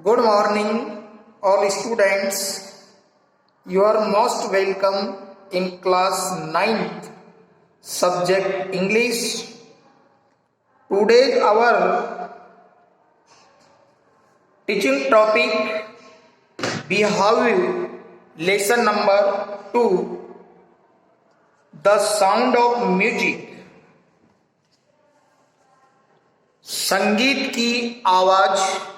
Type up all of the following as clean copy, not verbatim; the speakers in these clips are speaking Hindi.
Good morning, all students. You are most welcome in class 9th, subject English. Today our teaching topic we have lesson number 2, the sound of music. संगीत की आवाज।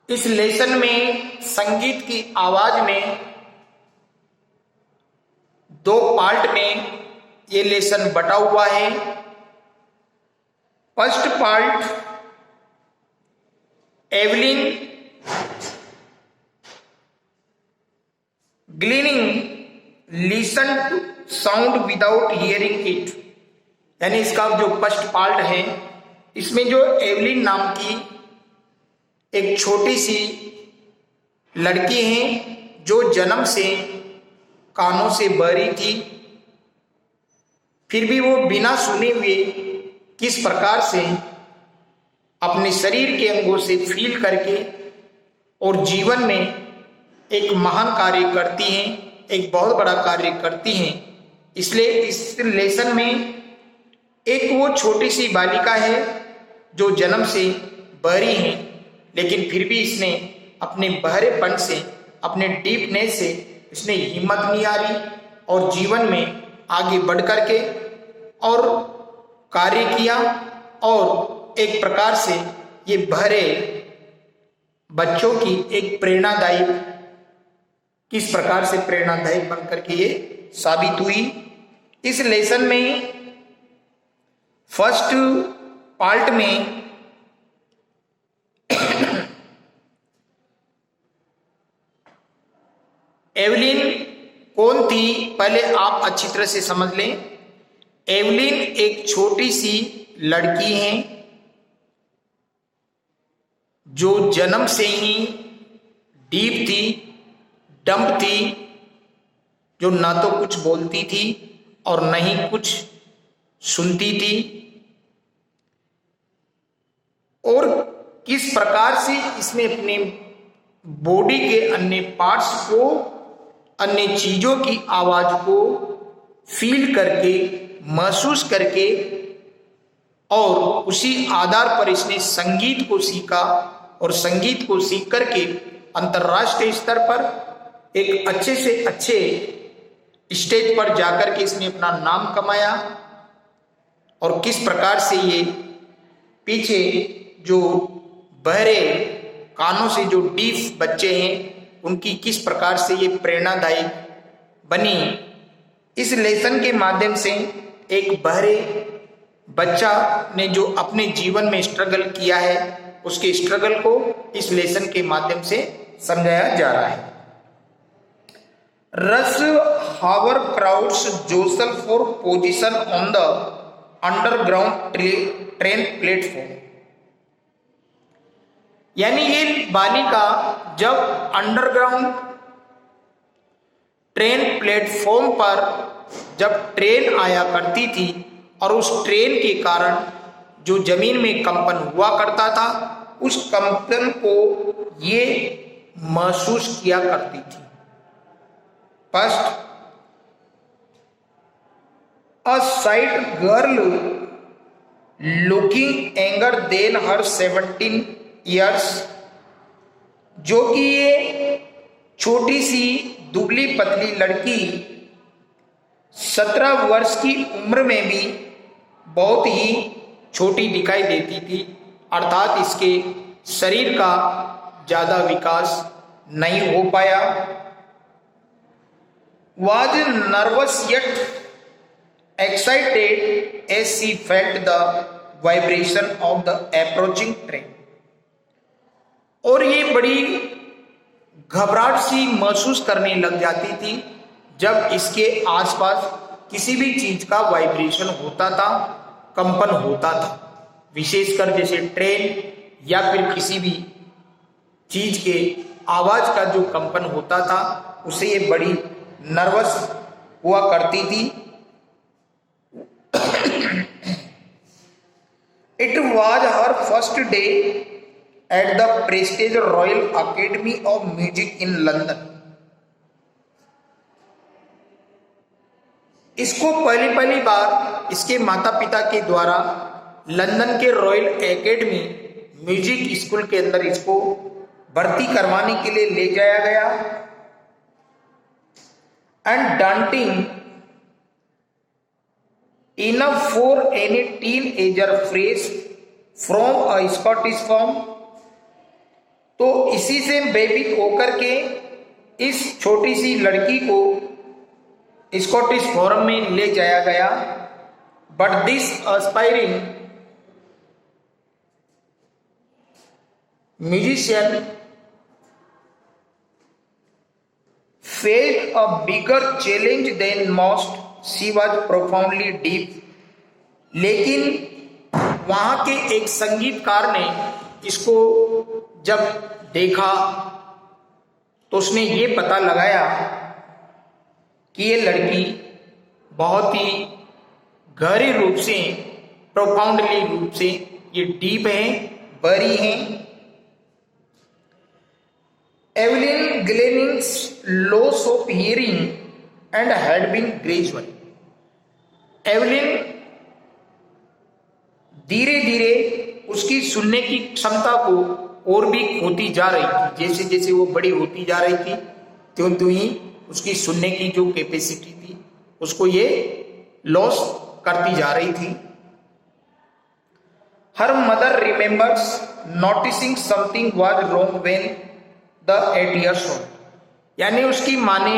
इस लेसन में संगीत की आवाज में दो पार्ट में ये लेसन बटा हुआ है। First part, Evelyn Glennie listen to sound without hearing it, यानी इसका जो फर्स्ट पार्ट है, इसमें जो एवलिन नाम की एक छोटी सी लड़की है जो जन्म से कानों से बहरी थी, फिर भी वो बिना सुने हुए किस प्रकार से अपने शरीर के अंगों से फील करके और जीवन में एक महान कार्य करती हैं, एक बहुत बड़ा कार्य करती हैं। इसलिए इस लेसन में एक वो छोटी सी बालिका है जो जन्म से बहरी है, लेकिन फिर भी इसने अपने बहरेपन से, अपने डीपनेस से इसने हिम्मत नहीं हारी और जीवन में आगे बढ़ करके और कार्य किया और एक प्रकार से ये बहरे बच्चों की एक प्रेरणादायी, किस प्रकार से प्रेरणादायी बन करके ये साबित हुई। इस लेसन में फर्स्ट पार्ट में एवलिन कौन थी, पहले आप अच्छी तरह से समझ लें। एवलिन एक छोटी सी लड़की है जो जन्म से ही डीप थी, डम्प थी, जो ना तो कुछ बोलती थी और न ही कुछ सुनती थी, और किस प्रकार से इसने अपने बॉडी के अन्य पार्ट्स को, अन्य चीजों की आवाज को फील करके, महसूस करके और उसी आधार पर इसने संगीत को सीखा और संगीत को सीख करके अंतर्राष्ट्रीय स्तर पर एक अच्छे से अच्छे स्टेज पर जाकर के इसने अपना नाम कमाया। और किस प्रकार से ये पीछे जो बहरे कानों से जो डीफ बच्चे हैं उनकी किस प्रकार से ये प्रेरणादायी बनी। इस लेसन के माध्यम से एक बहरे बच्चा ने जो अपने जीवन में स्ट्रगल किया है, उसके स्ट्रगल को इस लेसन के माध्यम से समझाया जा रहा है। Rush hour crowds jostle for position on the underground train platform, यानी ये बालिका जब अंडरग्राउंड ट्रेन प्लेटफॉर्म पर जब ट्रेन आया करती थी और उस ट्रेन के कारण जो जमीन में कंपन हुआ करता था, उस कंपन को ये महसूस किया करती थी। First, a slight girl looking younger than her 17 years, जो कि ये छोटी सी दुबली पतली लड़की 17 वर्ष की उम्र में भी बहुत ही छोटी दिखाई देती थी, अर्थात इसके शरीर का ज्यादा विकास नहीं हो पाया। was nervous yet excited as she felt the vibration of the approaching train, और ये बड़ी घबराहट सी महसूस करने लग जाती थी जब इसके आसपास किसी भी चीज का वाइब्रेशन होता था, कंपन होता था, विशेषकर जैसे ट्रेन या फिर किसी भी चीज के आवाज का जो कंपन होता था, उसे ये बड़ी नर्वस हुआ करती थी। It was her first day at the Prestige royal academy of music in London. इसको पहली बार इसके माता पिता के द्वारा लंदन के रॉयल एकेडमी म्यूजिक स्कूल के अंदर इसको भर्ती करवाने के लिए ले जाया गया। And daunting enough for any teenager fresh from a Scottish farm. तो इसी से बेबीत होकर के इस छोटी सी लड़की को स्कॉटिश फॉरम में ले जाया गया। But this aspiring musician faced a bigger challenge than most. She was profoundly deep. लेकिन वहां के एक संगीतकार ने इसको जब देखा तो उसने ये पता लगाया कि ये लड़की बहुत ही गहरे रूप से, प्रोफाउंडली रूप से ये डीप है, बड़ी है। Evelyn Glennie's loss of hearing and had been gradual. Evelyn धीरे धीरे उसकी सुनने की क्षमता को और भी खोती जा रही थी। जैसे जैसे वो बड़ी होती जा रही थी त्यों त्यों ही उसकी सुनने की जो कैपेसिटी थी उसको ये लॉस करती जा रही थी। Her mother remembers noticing something was wrong when the 8 years old। यानी उसकी माँ ने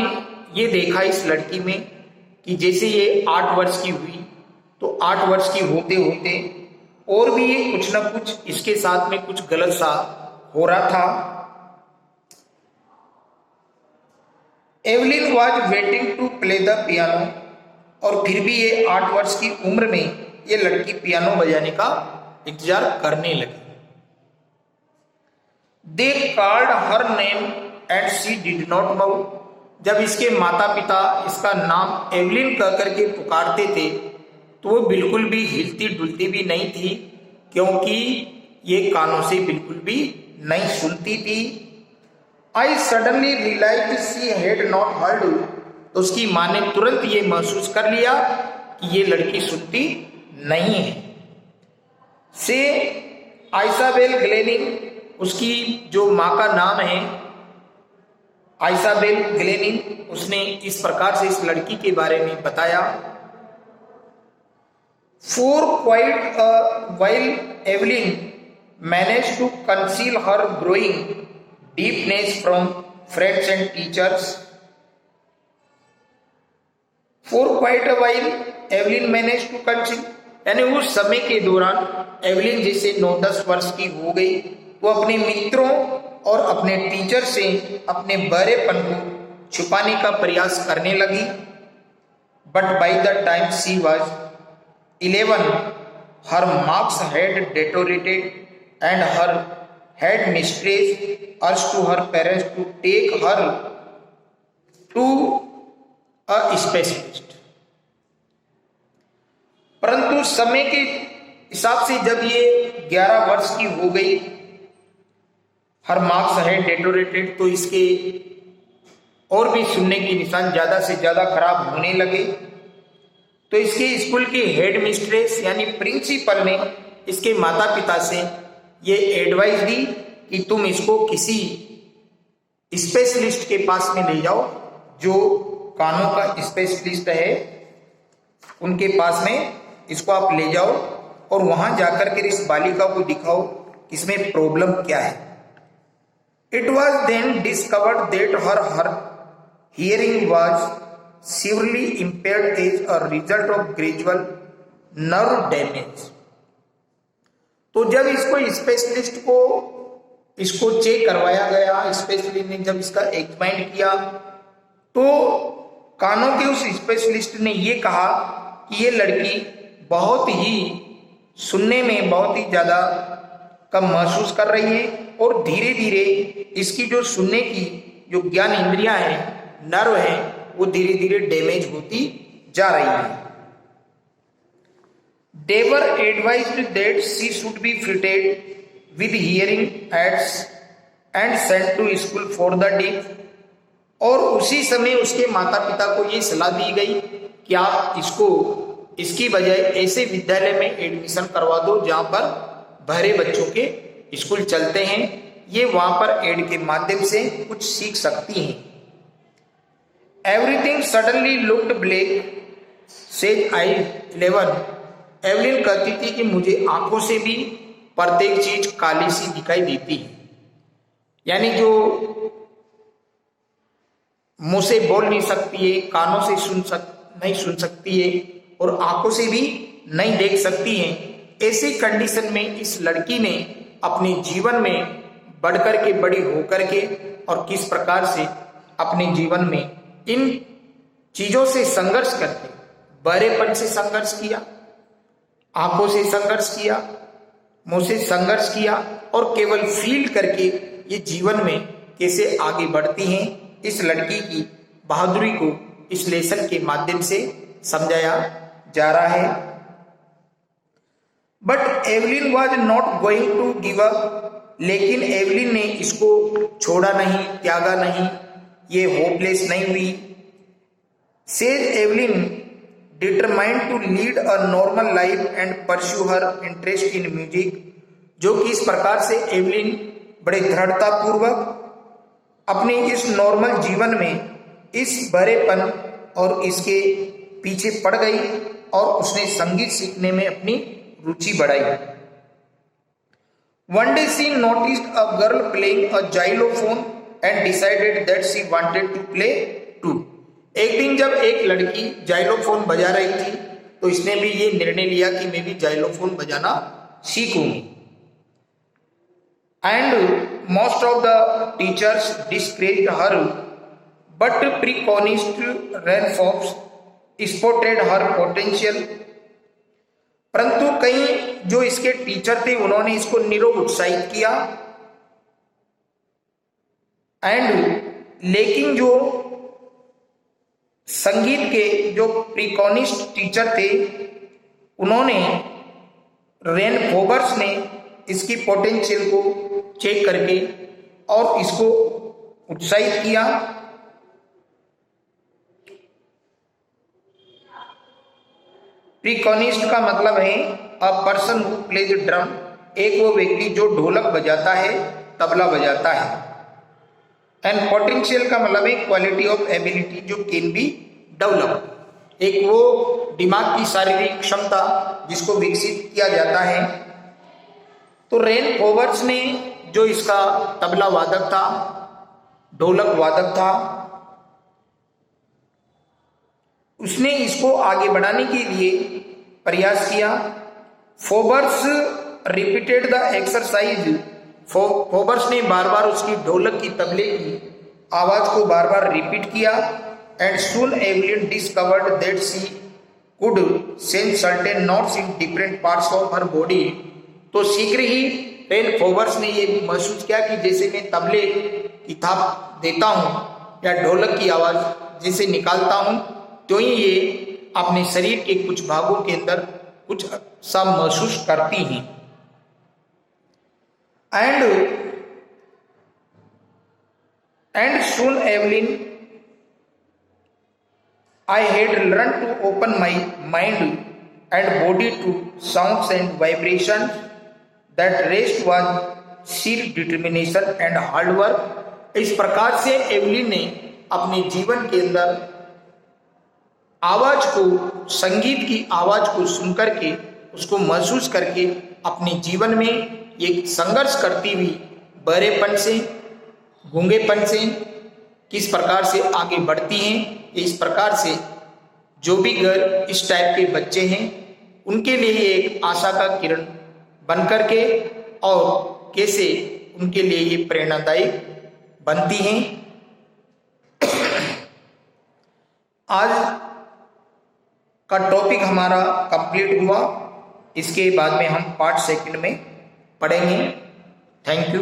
ये देखा इस लड़की में कि जैसे ये 8 वर्ष की हुई तो 8 वर्ष की होते होते और भी ये कुछ ना कुछ इसके साथ में कुछ गलत सा हो रहा था। Evelyn was waiting to play the piano. और फिर भी ये 8 वर्ष की उम्र में ये लड़की पियानो बजाने का इंतजार करने लगी। They called her name and she did not move. जब इसके माता पिता इसका नाम एवलिन कह करके पुकारते थे तो वो बिल्कुल भी हिलती डुलती भी नहीं थी, क्योंकि ये कानों से बिल्कुल भी नहीं सुनती थी। I suddenly realized she had not heard. तो उसकी माँ ने तुरंत ये महसूस कर लिया कि ये लड़की सुनती नहीं है। से आइसाबेल ग्लेनिंग, उसकी जो माँ का नाम है आइसाबेल ग्लेनिंग, उसने इस प्रकार से इस लड़की के बारे में बताया। For quite a while Evelyn manage to conceal her growing deepness from friends and teachers. For quite a while Evelyn manage to conceal, यानी उस समय के दौरान एवलिन जैसे 9-10 वर्ष की हो गई वो अपने मित्रों और अपने टीचर से अपने बड़ेपन को छुपाने का प्रयास करने लगी। But by the time she was 11 her marks had deteriorated and her headmistress urged to her parents to take her to a specialist. परंतु समय के हिसाब से जब ये 11 वर्ष की हो गई, हर मार्क्स है डेटोरेटेड, तो इसके और भी सुनने के निशान ज्यादा से ज्यादा खराब होने लगे। तो इसके स्कूल के हेड मिस्ट्रेस यानी प्रिंसिपल ने इसके माता पिता से ये एडवाइस दी कि तुम इसको किसी स्पेशलिस्ट के पास में ले जाओ, जो कानों का स्पेशलिस्ट है उनके पास में इसको आप ले जाओ और वहां जाकर के इस बालिका को दिखाओ इसमें प्रॉब्लम क्या है। It was then discovered that her hearing was severely impaired as a result of gradual nerve damage। तो जब इसको चेक करवाया गया, स्पेशलिस्ट ने जब इसका एग्जामिन किया तो कानों के उस स्पेशलिस्ट ने ये कहा कि ये लड़की बहुत ही सुनने में बहुत ही ज्यादा कम महसूस कर रही है और धीरे धीरे इसकी जो सुनने की जो ज्ञान इंद्रियां हैं, नर्व हैं, वो धीरे धीरे डैमेज होती जा रही है। They were advised that she should be fitted with hearing aids and sent to school for the deaf। और उसी समय उसके माता पिता को ये सलाह दी गई कि आप इसको इसकी बजाय ऐसे विद्यालय में एडमिशन करवा दो जहां पर बहरे बच्चों के स्कूल चलते हैं, ये वहां पर एड के माध्यम से कुछ सीख सकती हैं। Everything suddenly looked black says I 11। Evelyn कहती थी कि मुझे आंखों से भी प्रत्येक चीज काली सी दिखाई देती है, यानी जो मुंह से बोल नहीं सकती है, कानों से नहीं सुन सकती है और आंखों से भी नहीं देख सकती है। ऐसी कंडीशन में इस लड़की ने अपने जीवन में बढ़कर के बड़ी होकर के और किस प्रकार से अपने जीवन में इन चीजों से संघर्ष करके, बहरेपन से संघर्ष किया, आंखों से संघर्ष किया, मुंह से संघर्ष किया और केवल फील करके ये जीवन में कैसे आगे बढ़ती हैं, इस लड़की की बहादुरी को इस लेसन के माध्यम से समझाया जा रहा है। But Evelyn was not going to give up. लेकिन एवलिन ने इसको छोड़ा नहीं, त्यागा नहीं, ये होपलेस नहीं हुई। Says Evelyn determined to lead a normal life and pursue her interest in music. जो कि इस प्रकार से एवलिन बड़े दृढ़ता पूर्वक अपने इस नॉर्मल जीवन में इस बड़ेपन और इसके पीछे पड़ गई और उसने संगीत सीखने में अपनी रुचि बढ़ाई। One day she noticed a girl playing a xylophone and decided that she wanted to play too. एक दिन जब एक लड़की जाइलोफोन बजा रही थी तो इसने भी ये निर्णय लिया कि मैं भी जाइलोफोन बजाना सीखूंगी। And most of the teachers discouraged her, but preconized Renfox spotted her potential। परंतु कई जो इसके टीचर थे उन्होंने इसको निरुत्साहित किया। लेकिन जो संगीत के जो प्रीकॉनिस्ट टीचर थे उन्होंने, रेनफोबर्स ने इसकी पोटेंशियल को चेक करके और इसको उत्साहित किया। प्रीकॉनिस्ट का मतलब है a person who plays drum, एक वो व्यक्ति जो ढोलक बजाता है, तबला बजाता है। एंड पोटेंशियल का मतलब है क्वालिटी ऑफ एबिलिटी जो कैन बी डेवलप, एक वो दिमाग की शारीरिक क्षमता जिसको विकसित किया जाता है। तो रेनफोबर्स ने जो इसका तबला वादक था, ढोलक वादक था, उसने इसको आगे बढ़ाने के लिए प्रयास किया। Forbes repeated the exercise. Forbes ने बार बार उसकी ढोलक की, तबले की आवाज को बार बार रिपीट किया। And soon Evelyn discovered that she could sense certain notes in different parts of her body. तो शीघ्र ही रेनफोबर्स ने ये महसूस किया कि जैसे मैं तबले की थाप देता हूं या ढोलक की आवाज जैसे निकालता हूं, तो ही ये अपने शरीर के कुछ भागों के अंदर कुछ सा महसूस करती हैं। And soon Evelyn I had learn to open my mind and body to sounds and vibration. That rest was sheer determination and hard work। इस प्रकार से एवलिन ने अपने जीवन के अंदर आवाज को, संगीत की आवाज को सुनकर के, उसको महसूस करके अपने जीवन में एक संघर्ष करती हुई बहरेपन से, गूंगेपन से किस प्रकार से आगे बढ़ती हैं। इस प्रकार से जो भी घर इस टाइप के बच्चे हैं उनके लिए एक आशा का किरण बन करके और कैसे उनके लिए ये प्रेरणादायी बनती हैं। आज का टॉपिक हमारा कंप्लीट हुआ। इसके बाद में हम पार्ट सेकंड में पढ़ेंगे। Thank you.